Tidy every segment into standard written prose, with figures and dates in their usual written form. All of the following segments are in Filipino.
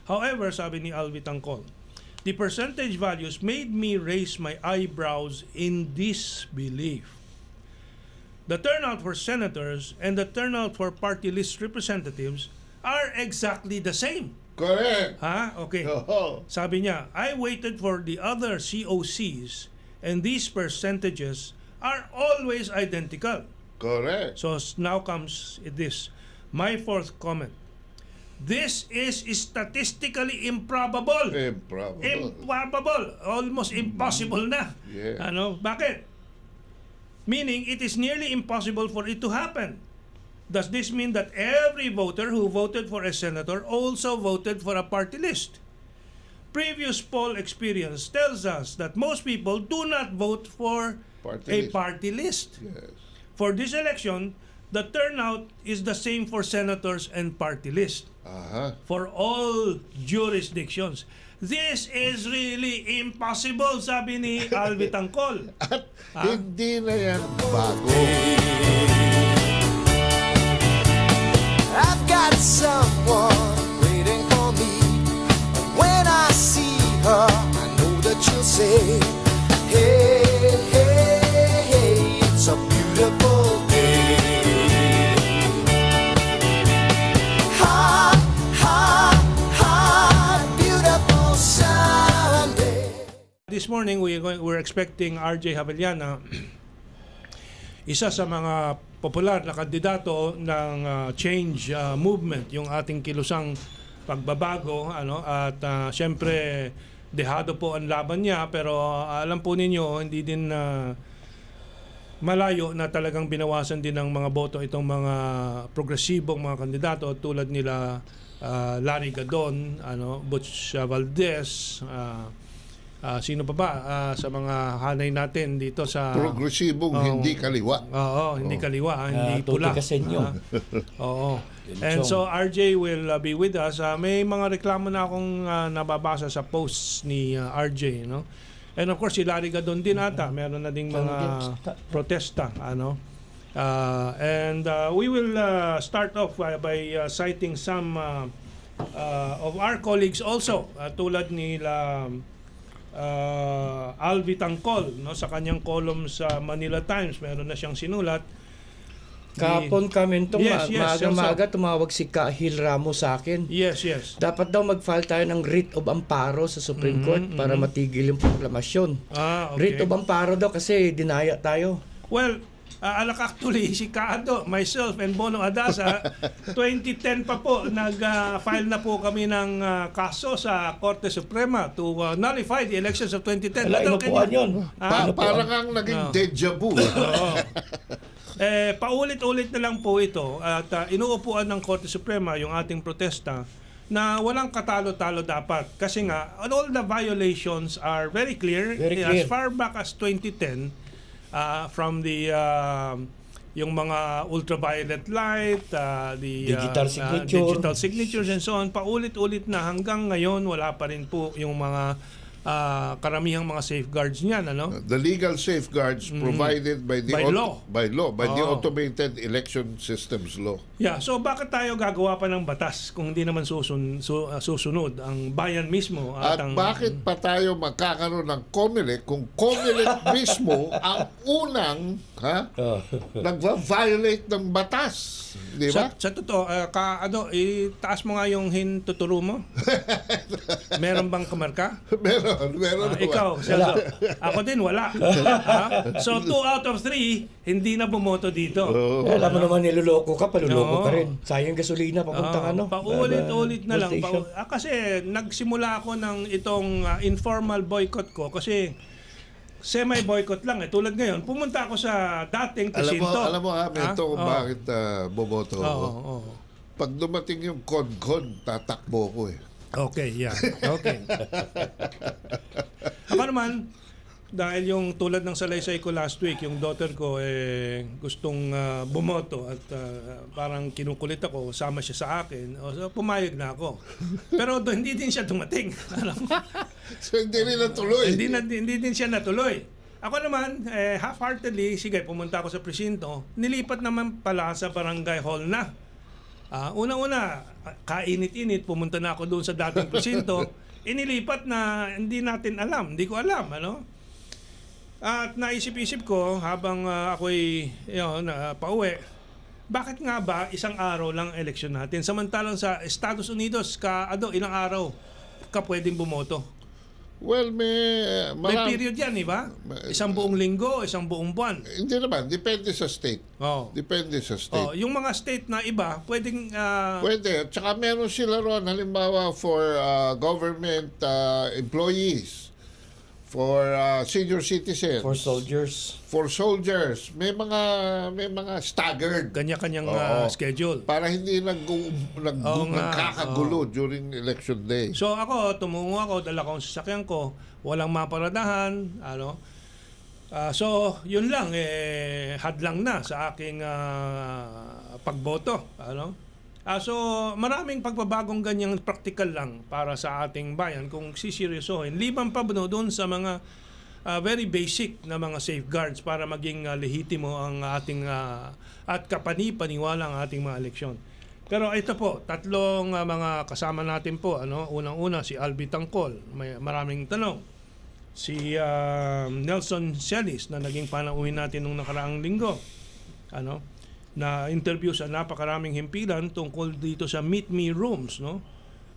However, sabi ni Alvi Tangkol, the percentage values made me raise my eyebrows in disbelief. The turnout for senators and the turnout for party list representatives are exactly the same. Correct. Ha? Okay. Oo. Sabi niya, I waited for the other COCs and these percentages are always identical. Correct. So now comes this. My fourth comment. This is statistically improbable. Improbable. Improbable. Almost impossible na. Yeah. Bakit? Meaning, it is nearly impossible for it to happen. Does this mean that every voter who voted for a senator also voted for a party list? Previous poll experience tells us that most people do not vote for party list. Yes. For this election, the turnout is the same for senators and party list. For all jurisdictions. This is really impossible, sabi ni Alvi Tangkol. At hindi na yan bago. I've got someone waiting for me. When I see her, I know that she'll say, hey, hey, hey, it's a beautiful day. Hot, hot, hot, beautiful Sunday. This morning, we're expecting RJ Javellana, isa sa mga popular na kandidato ng change movement, yung ating kilusang pagbabago, at syempre dehado po ang laban niya, pero alam po ninyo hindi din malayo na talagang binawasan din ng mga boto itong mga progresibong mga kandidato tulad nila Larry Gadon, Butch Valdez, sino pa ba sa mga hanay natin dito sa Progresibong hindi kaliwa. Oo, hindi kaliwa, hindi pula. Oo. And so RJ will be with us. May mga reklamo na akong nababasa sa posts ni RJ, no? And of course si Larry Gadon din ata, meron na ding mga protesta, and we will start off by citing some of our colleagues also, tulad nila Alvi Tangkol, sa kanyang column sa Manila Times, meron na siyang sinulat. Kapon kami itong maaga tumawag si Kahil Ramos sa akin. Yes. Dapat daw mag-file tayo ng writ of amparo sa Supreme Court para matigil yung proklamasyon. Okay. Writ of amparo daw kasi dinaya tayo. Well, actually, si Kaado, myself, and Bono Adasa, 2010 pa po, nag-file na po kami ng kaso sa Korte Suprema to nullify the elections of 2010. Wala, inupuan yun. Parang ang naging deja vu. Paulit-ulit na lang po ito at inuupuan ng Korte Suprema yung ating protesta na walang katalo-talo dapat. Kasi nga, all the violations are very clear. As far back as 2010, from the yung mga ultraviolet light, the digital signatures and so on, paulit-ulit na hanggang ngayon wala pa rin po yung mga karamihang mga safeguards niyan, The legal safeguards provided by the the automated election systems law. Yeah, so bakit tayo gagawa pa ng batas kung hindi naman susunod ang bayan mismo At bakit pa tayo magkakaroon ng COMELEC kung COMELEC mismo ang unang nagva-violate ng batas, di ba? Sa totoo, itaas mo nga yung hintuturo mo. Meron bang kamarka? Meron. Ikaw, Celso. Ako din, wala. So, 2 out of 3, hindi na bumoto dito. Alam mo naman, niloloko ka, paluloko ka rin. Sayang gasolina, papuntang paulit-ulit na lang. Kasi nagsimula ako ng itong informal boycott ko kasi semi-boycott lang. Tulad ngayon, pumunta ako sa dating presinto. Alam mo, Mento, kung bakit boboto ako. Pag dumating yung con-con, tatakbo ko eh. Okay, yeah. Okay. Ako naman, dahil yung tulad ng salaysay ko last week, yung daughter ko gustong bumoto at parang kinukulit ako, sama siya sa akin. So pumayag na ako. Pero hindi din siya dumating. So hindi rin natuloy. Hindi din siya natuloy. Ako naman, half-heartedly, sige, pumunta ako sa presinto. Nilipat naman pala sa barangay hall na. Una-una, kainit-init, pumunta na ako doon sa dating presinto, inilipat na hindi natin alam, hindi ko alam, ano? At naisip-isip ko habang ako'y pauwi, bakit nga ba isang araw lang eleksyon natin? Samantalang sa Estados Unidos, ilang araw ka pwedeng bumoto? Well, may period yan, di ba? Isang buong linggo, isang buong buwan. Hindi naman, depende sa state. Depende sa state. Yung mga state na iba, pwedeng... Pwede. Tsaka meron sila ron, halimbawa for government employees, for senior citizens, for soldiers, may mga staggered kanya-kanyang schedule para hindi nagkakagulo during election day. So tumungo ako, dala ko ang sasakyan ko, walang maparadahan, so yun lang, hadlang na sa aking pagboto, so maraming pagbabagong ganyang practical lang para sa ating bayan kung siseryosohin. Liban pa doon sa mga very basic na mga safeguards para maging lehitimo ang ating at kapani-paniwala ang ating mga eleksyon. Pero ito po, tatlong mga kasama natin po, unang-una si Albi Tangkol, may maraming tanong. Si Nelson Celis na naging panauhin natin nung nakaraang linggo. Na interview sa napakaraming himpilan tungkol dito sa meet me rooms,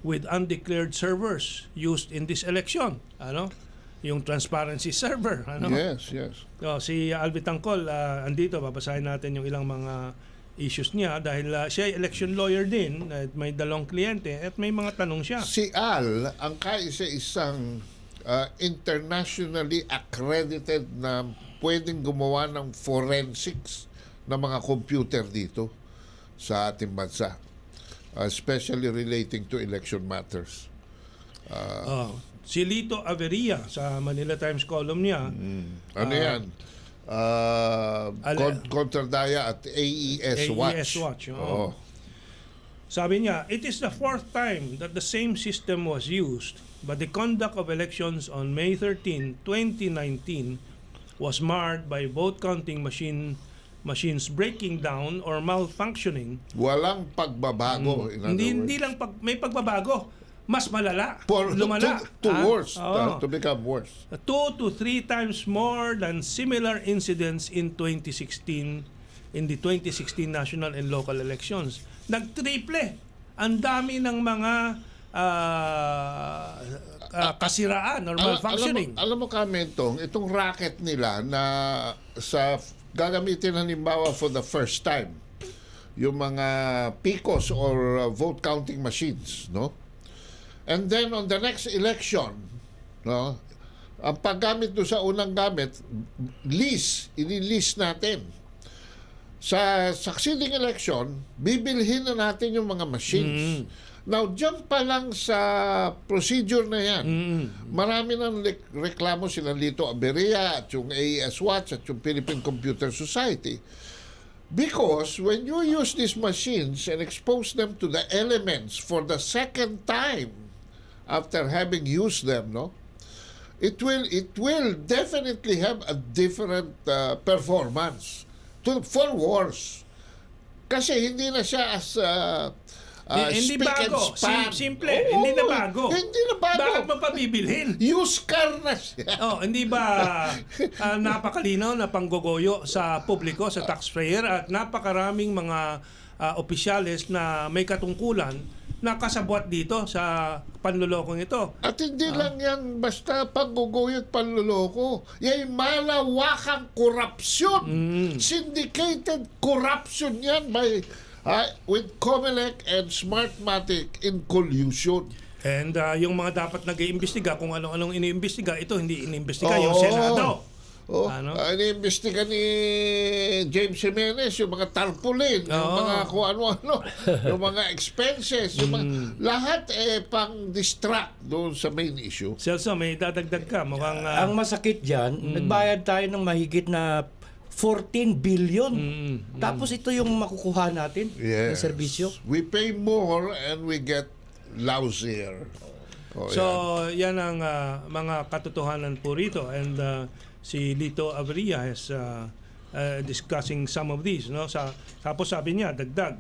with undeclared servers used in this election, yung transparency server, Yes. So, si Albi Tangkol andito, babasahin natin yung ilang mga issues niya dahil siya ay election lawyer din, at may dalawang kliyente at may mga tanong siya. Si Al ang kaisa-isang internationally accredited na pwedeng gumawa ng forensics ng mga computer dito sa ating bansa, especially relating to election matters. Si Lito Averia sa Manila Times column niya. Yan? Kontradaya at AES Watch. Sabi niya, it is the fourth time that the same system was used, but the conduct of elections on May 13, 2019 was marred by vote counting machines breaking down or malfunctioning. Walang pagbabago. Hindi lang may pagbabago. Mas malala. Lumala. To become worse. 2 to 3 times more than similar incidents in 2016 in the 2016 national and local elections. Nagtriple. Ang dami ng mga kasiraan or malfunctioning. Alam mo Kamentong, itong racket nila na sa gagamitin halimbawa for the first time yung mga PICOs or vote counting machines, and then on the next election, ang paggamit doon sa unang gamit, i-lease natin. Sa succeeding election, bibilhin na natin yung mga machines. Now, dyan pa lang sa procedure na yan, marami nang reklamo sila Lito Averia at yung AES Watch at yung Philippine Computer Society. Because when you use these machines and expose them to the elements for the second time after having used them, it will definitely have a different performance for worse. Kasi hindi na siya as hindi bago. Simple. Oo, hindi na bago. Hindi na bago. Bakit mo pa bibilhin? Used car na siya. Hindi ba napakalinaw na panggogoyo sa publiko, sa taxpayer, at napakaraming mga opisyales na may katungkulan na kasabwat dito sa panlulokong ito. At hindi lang yan basta panggugoyo at panluloko. Yan malawakang korupsyon. Syndicated corruption yan with Comelec and Smartmatic in collusion. And yung mga dapat nag-iimbestiga, kung anong iniimbestiga, ito hindi iniimbestiga, yung Senado. Iniimbestiga ni James Jimenez yung mga tarpaulin, yung mga kung ano-ano, yung mga expenses, yung mga, lahat pang distract doon sa main issue. Celso, may dadagdag ka. Mukhang, ang masakit dyan, nagbayad tayo ng mahigit na 14 billion. Tapos ito yung makukuha natin ng serbisyo. We pay more and we get lousier. So, yan ang mga katotohanan po rito. And si Lito Averia is discussing some of these. Tapos sabi niya, dagdag,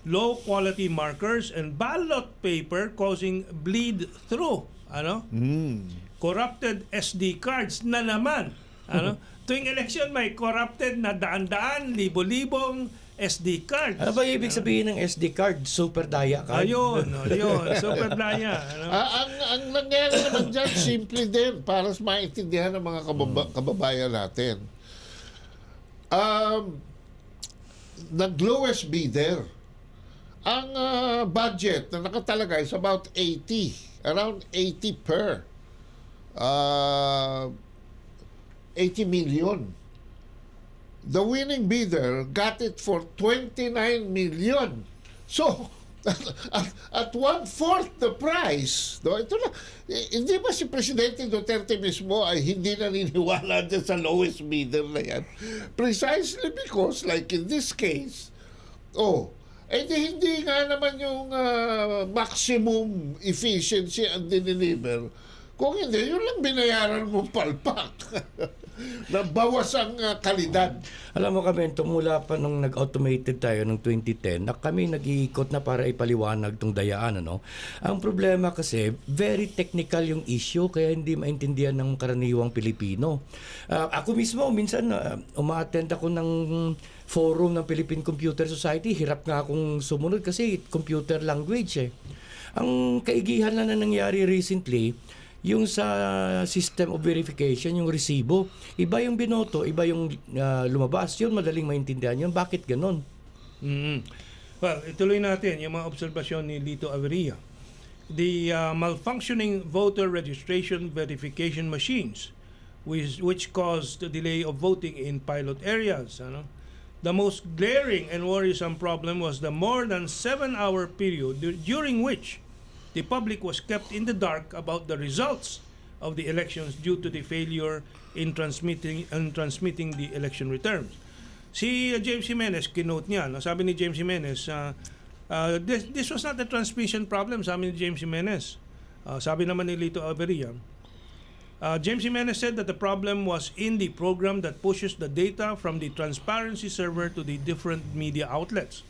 low quality markers and ballot paper causing bleed through, corrupted SD cards na naman, tuwing election may corrupted na daan-daan, libo-libong SD cards. Ano ba ibig sabihin ng SD card? Super daya card? Ayun, super daya. Ang nangyari naman dyan, simple din para maintindihan ng mga kababayan natin. Nag-lowest bidder. Ang budget na nakatalagay is about 80. Around 80 per. 80 million. The winning bidder got it for 29 million. So, at 1/4 the price, no? Ito na, hindi ba si Presidente Duterte mismo ay hindi naniniwala dyan sa lowest bidder na yan? Precisely because, like in this case, hindi nga naman yung maximum efficiency ang diniliver. Kung hindi, yun lang binayaran mo palpak. Nabawas ang kalidad. Alam mo kami, mula pa nung nag-automated tayo ng 2010, na kami nag-iikot na para ipaliwanag tong dayaan. Ang problema kasi, very technical yung issue, kaya hindi maintindihan ng karaniwang Pilipino. Ako mismo, minsan, uma-attend ako ng forum ng Philippine Computer Society. Hirap nga akong sumunod kasi computer language eh. Ang kaigihan na nangyari recently, yung sa system of verification, yung resibo, iba yung binoto, iba yung lumabas. Yun, madaling maintindihan yun. Bakit ganon? Well, ituloy natin yung mga obserbasyon ni Lito Averia. The malfunctioning voter registration verification machines which caused the delay of voting in pilot areas. The most glaring and worrisome problem was the more than 7-hour period during which the public was kept in the dark about the results of the elections due to the failure in transmitting the election returns. Si James Jimenez, kinote niya, sabi ni James Jimenez, this was not a transmission problem, sabi ni James Jimenez. Sabi naman ni Lito Averia, James Jimenez said that the problem was in the program that pushes the data from the transparency server to the different media outlets.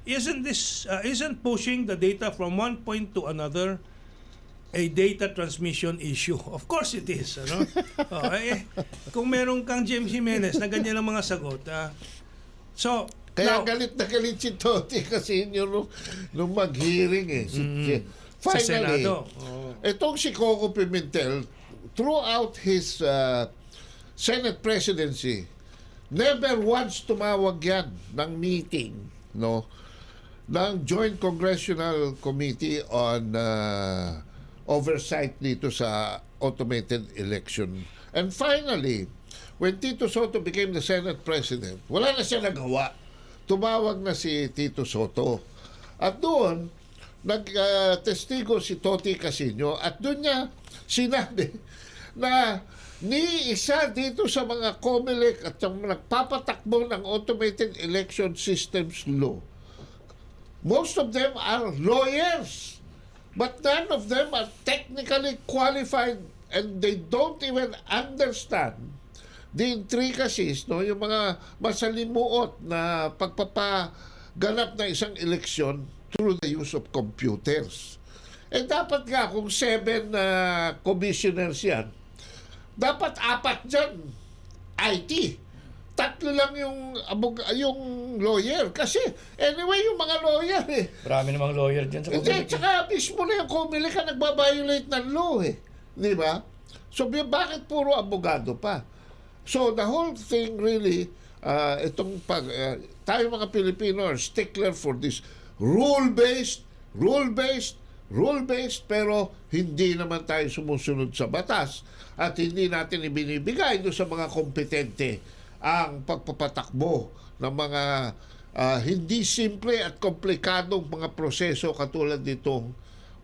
Isn't pushing the data from one point to another a data transmission issue? Of course it is. Kung meron kang James Jimenez na ganyan ang mga sagot. Kaya galit na galit si Toti kasi nung mag-hearing Finally, itong si Coco Pimentel, throughout his Senate presidency, never once tumawag yan ng meeting, ng Joint Congressional Committee on Oversight dito sa automated election. And finally, when Tito Soto became the Senate President, wala na siya nagawa. Tumawag na si Tito Soto. At doon, nag-testigo si Toti Casino at doon niya sinabi na ni isa dito sa mga COMELEC at nagpapatakbo ng automated election systems law. Most of them are lawyers, but none of them are technically qualified and they don't even understand the intricacies, yung mga masalimuot na pagpapaganap na isang eleksyon through the use of computers. Dapat nga kung 7 commissioners yan, dapat 4 dyan IT. 3 lang yung lawyer. Kasi, anyway, yung mga lawyer Marami namang lawyer dyan sa COMELEC. Tsaka mismo na yung COMELEC ka nagbabiolate ng law Di ba? So, bakit puro abogado pa? So, the whole thing really, tayo mga Pilipino are stickler for this rule-based, pero hindi naman tayo sumusunod sa batas at hindi natin ibinibigay doon sa mga kompetente ang pagpapatakbo ng mga hindi simple at komplikadong mga proseso katulad nitong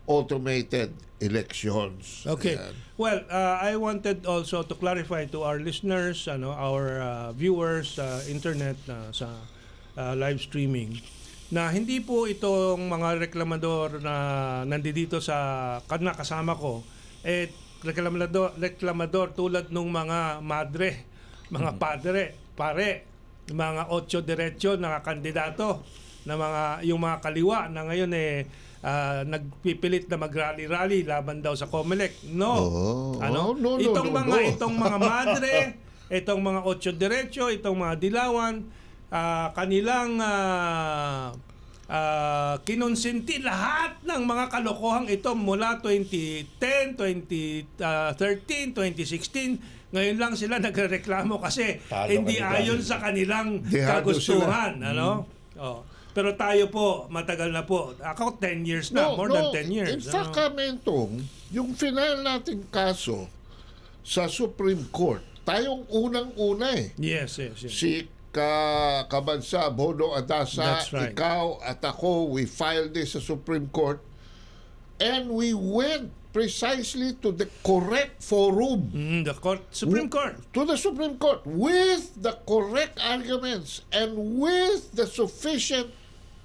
automated elections. Okay. Ayan. Well, I wanted also to clarify to our listeners, our viewers sa internet, sa live streaming, na hindi po itong mga reklamador na nandito sa kasama ko, reklamador tulad nung mga madre, mga padre, pare, mga 8 diretso na kandidato na yung mga kaliwa na ngayon nagpipilit na mag-rally-rally laban daw sa COMELEC. No. Itong mga madre, itong mga Ocho Derecho, itong mga Dilawan, kanilang kinonsinti lahat ng mga kalokohang ito mula 2010, 2013, 2016. Ngayon lang sila nagrereklamo kasi hindi ayon sa kanilang kagustuhan. Pero tayo po, matagal na po. Ako 10 years na, more than 10 years. In fact, Kamentong, yung final nating kaso sa Supreme Court, tayong unang-una Yes. Si Kabansa, Bono Adasa, That's right. ikaw at ako, we filed this sa Supreme Court and we went precisely to the correct forum. Supreme Court. To the Supreme Court with the correct arguments and with the sufficient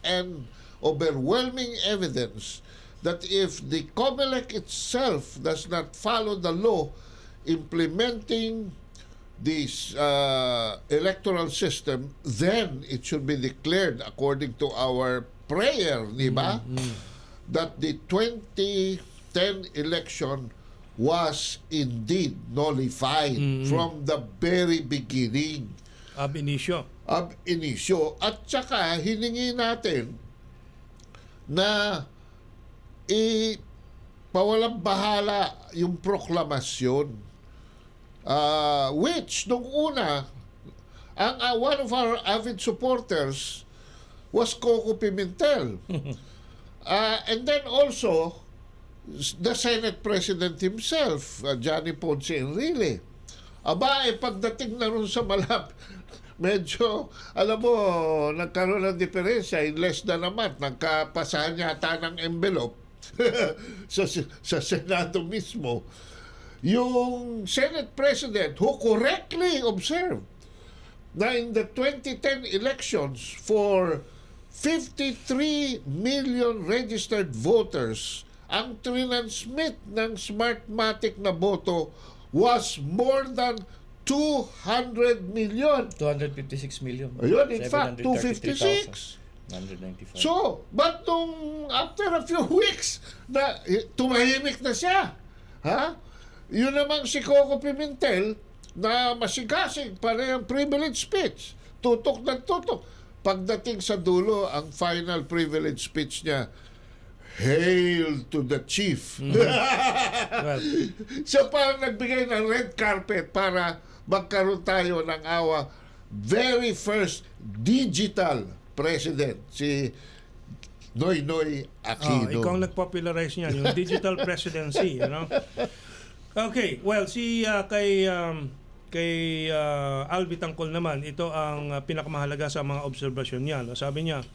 and overwhelming evidence that if the COMELEC itself does not follow the law implementing this electoral system, then it should be declared according to our prayer, di ba? That the 2010 election was indeed nullified from the very beginning. Ab initio. At saka hiningi natin na pawalang bahala yung proklamasyon, which nung una one of our avid supporters was Coco Pimentel. And then also the Senate President himself, Johnny Ponce Enrile. Pagdating na rin sa medyo, alam mo, nagkaroon ng diferensya in less than a month. Nagkapasahan yata ng envelope sa Senado mismo. Yung Senate President who correctly observed na in the 2010 elections for 53 million registered voters, ang trinansmit ng Smartmatic na boto was more than 200 million. 256 million. Ayun, in fact, 256. 195. So, but nung after a few weeks, tumahimik na siya. Ha? Yun namang si Coco Pimentel na masigasig para yung privilege speech. Tutok ng tutok. Pagdating sa dulo, ang final privilege speech niya, "Hail to the chief." Well, So parang nagbigay ng red carpet para magkaroon tayo ng very first digital president, si Noynoy Aquino. ikaw ang nag-popularize niyan, yung digital presidency, Okay, well, kay Alvi Tangkol naman, ito ang pinakamahalaga sa mga obserbasyon niya. Sabi niya,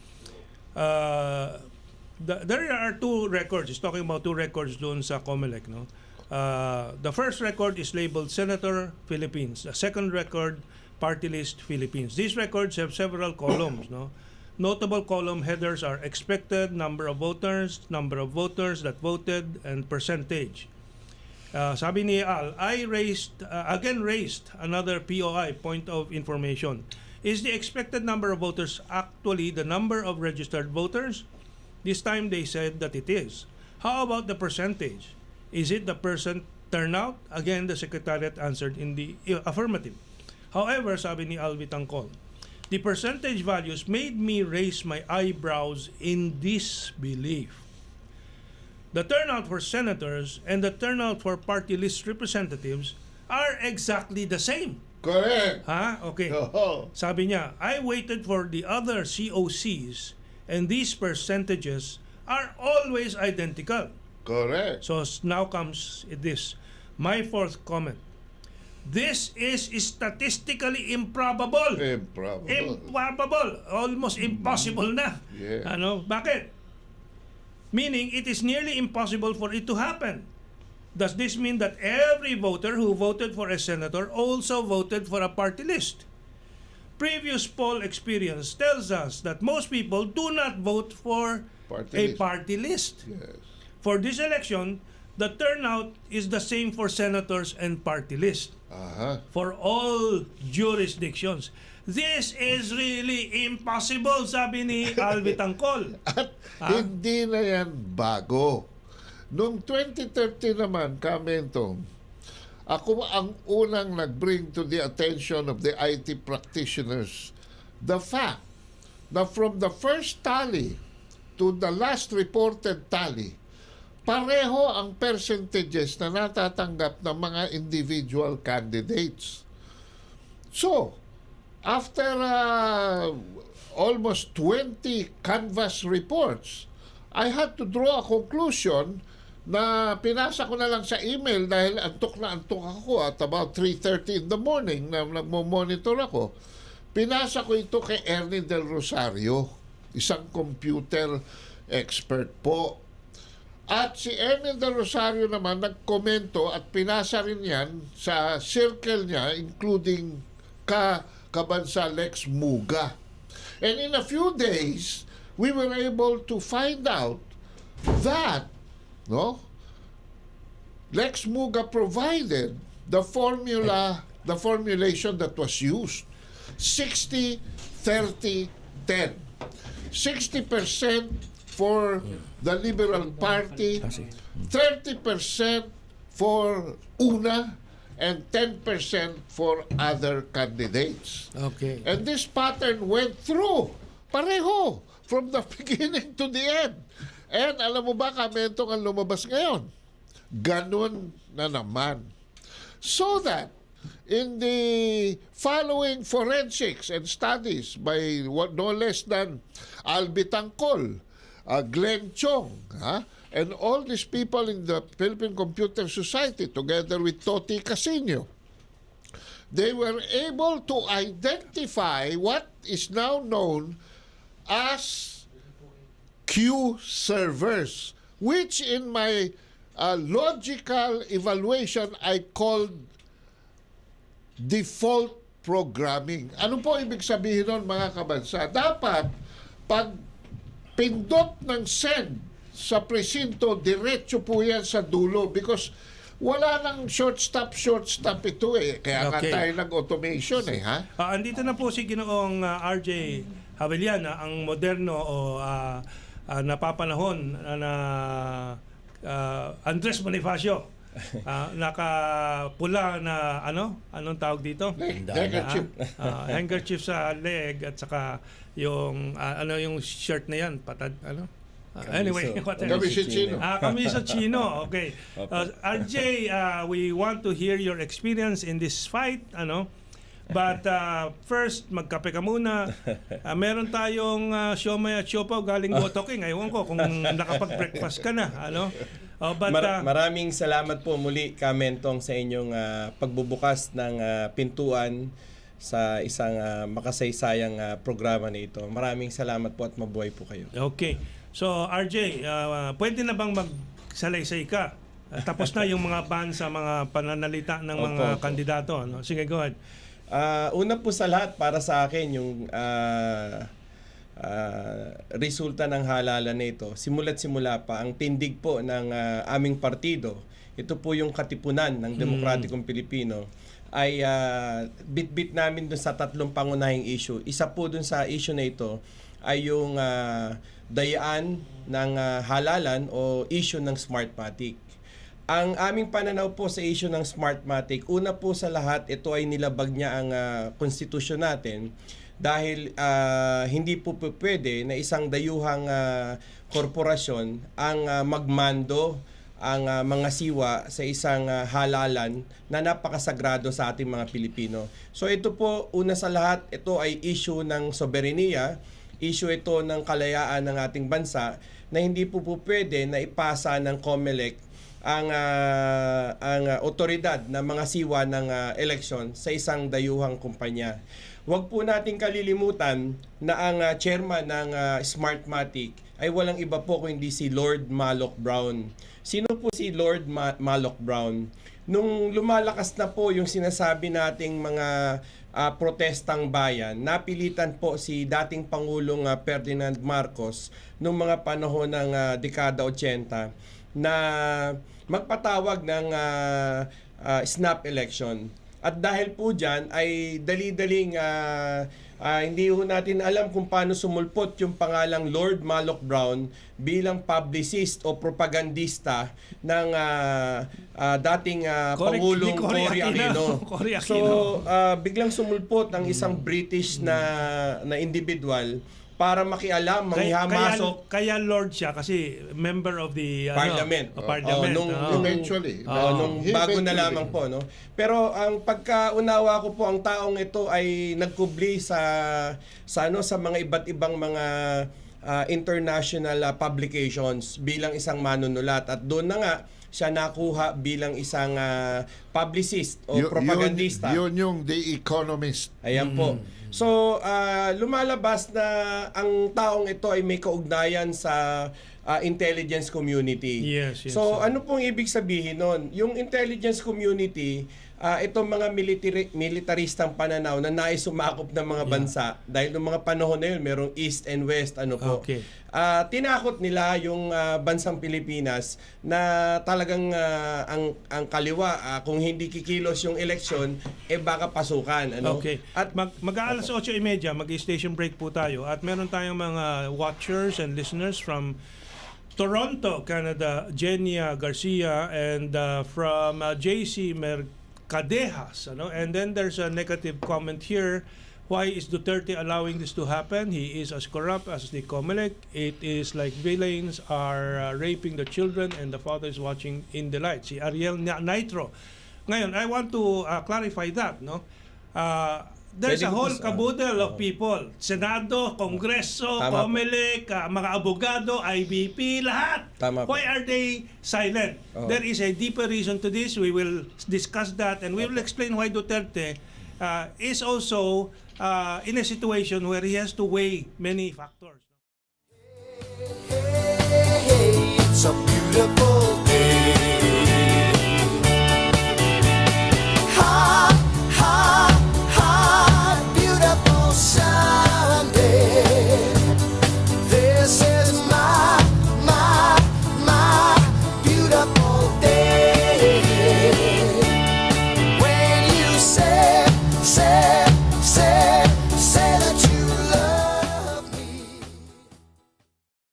there are two records. He's talking about two records doon sa COMELEC. The first record is labeled Senator Philippines. The second record, Party List Philippines. These records have several columns. Notable column headers are expected, number of voters that voted, and percentage. Sabi ni Al, I raised another POI, point of information. Is the expected number of voters actually the number of registered voters? This time they said that it is. How about the percentage? Is it the percent turnout? Again, the Secretariat answered in the affirmative. However, sabi ni Alvi Tangkol, the percentage values made me raise my eyebrows in disbelief. The turnout for senators and the turnout for party list representatives are exactly the same. Correct. Okay. Oh. Sabi niya, I waited for the other COCs and these percentages are always identical. Correct. So now comes this, my fourth comment. This is statistically improbable. Improbable. Almost impossible na. Yeah. Bakit? Meaning, it is nearly impossible for it to happen. Does this mean that every voter who voted for a senator also voted for a party list? Previous poll experience tells us that most people do not vote for party list. Yes. For this election, the turnout is the same for senators and party list Aha. for all jurisdictions. This is really impossible, sabi ni Alvi Tangkol. At hindi na yan bago. Noong 2013 naman, Kamentong, ako ang unang nag-bring to the attention of the IT practitioners the fact na from the first tally to the last reported tally, pareho ang percentages na natatanggap ng mga individual candidates. So, after almost 20 canvass reports, I had to draw a conclusion na pinasa ko na lang sa email dahil antok na antok ako at about 3:30 in the morning na nagmo-monitor ako. Pinasa ko ito kay Ernie Del Rosario, isang computer expert po. At si Ernie Del Rosario naman nagkomento at pinasa rin yan sa circle niya including kabansa Lex Muga. And in a few days, we were able to find out that Lex Muga provided the formulation that was used. 60-30-10. 60% for the Liberal Party, 30% for Una, and 10% for other candidates. Okay. And this pattern went through, pareho, from the beginning to the end. And alam mo ba, Kamentong, ang lumabas ngayon? Ganun na naman. So that, in the following forensics and studies by no less than Albi Tangkol, Glenn Chong, and all these people in the Philippine Computer Society, together with Toti Casino, they were able to identify what is now known as Q servers, which in my logical evaluation I called default programming. Ano po ibig sabihin nun, mga kabansa? Dapat, pag pindot ng send sa presinto, diretso po yan sa dulo because wala nang short stop ito eh. Kaya nga Okay. tayo nag-automation eh, ha? Andito na po si Ginoong RJ Javeliana, ang moderno o napapanahon na Andres Bonifacio. Nakapula na anong tawag dito? Handkerchief. Handkerchief sa leg at saka yung yung shirt na yan patad anyway, whatever. Kamiso Chino. Kamiso Chino. Okay. RJ, we want to hear your experience in this fight, But first, magkape ka muna. Meron tayong siomay at siopaw galing Botoking. Ewan ko kung nakapag-breakfast ka na, maraming salamat po muli, Kamentong, sa inyong pagbubukas ng pintuan sa isang makasaysayang programa na ito. Maraming salamat po at mabuhay po kayo. Okay. So, RJ, pwede na bang magsalaysay ka? Tapos na yung mga ban sa mga pananalita ng mga kandidato. Sige, go ahead. Una po sa lahat, para sa akin, yung resulta ng halalan na ito, simula't simula pa, ang tindig po ng aming partido, ito po yung katipunan ng Demokratikong Pilipino, ay bit-bit namin dun sa tatlong pangunahing issue. Isa po dun sa issue na ito ay yung dayaan ng halalan o issue ng Smartmatic. Ang aming pananaw po sa issue ng Smartmatic, una po sa lahat, ito ay nilabag niya ang konstitusyon natin dahil hindi po pwede na isang dayuhang korporasyon ang magmando ang mga siwa sa isang halalan na napakasagrado sa ating mga Pilipino. So ito po, una sa lahat, ito ay issue ng soberenya, issue ito ng kalayaan ng ating bansa na hindi po pwede na ipasa ng COMELEC ang otoridad ng mga siwa ng eleksyon sa isang dayuhang kumpanya. Huwag po natin kalilimutan na ang chairman ng Smartmatic ay walang iba po kundi si Lord Malloch Brown. Sino po si Lord Malloch Brown? Nung lumalakas na po yung sinasabi nating mga protestang bayan, napilitan po si dating Pangulong Ferdinand Marcos nung mga panahon ng dekada 80 na magpatawag ng snap election. At dahil po dyan ay dali-daling hindi ho natin alam kung paano sumulpot yung pangalang Lord Malloch Brown bilang publicist o propagandista ng dating Pangulong Cory Aquino. Cory Aquino. So, biglang sumulpot ang isang British na individual para makialam, manghihamasok. Kaya Lord siya kasi member of the Parliament. Parliament. Eventually. Nung bago na lamang po, no. Pero ang pagkaunawa ko po, ang taong ito ay nagkubli sa mga iba't ibang mga international publications bilang isang manunulat, at doon na nga siya nakuha bilang isang publicist o propagandista. Yun yung The Economist. Ayan po. So, lumalabas na ang taong ito ay may kaugnayan sa intelligence community. Yes, So, sir. ano pong ibig sabihin nun? Yung intelligence community, itong mga militaristang pananaw na nais sumakop ng mga bansa, dahil noong mga panahon na yun, merong East and West, Okay. tinakot nila yung bansang Pilipinas na talagang ang kaliwa, kung hindi kikilos yung eleksyon, baka pasukan. Okay. At Mag-aalas 8:30, mag-station break po tayo. At meron tayong mga watchers and listeners from Toronto, Canada, Jenia Garcia, and from JC Mercadejas. And then there's a negative comment here. Why is Duterte allowing this to happen? He is as corrupt as the COMELEC. It is like villains are raping the children and the father is watching in the light. Si Ariel Nitro. Ngayon, I want to clarify that. There's a whole caboodle of people. Senado, Kongreso, Tama po. COMELEC, mga abogado, IBP, lahat. Tama po. Why are they silent? There is a deeper reason to this. We will discuss that and we will explain why Duterte is also in a situation where he has to weigh many factors. Hey, it's a beautiful day.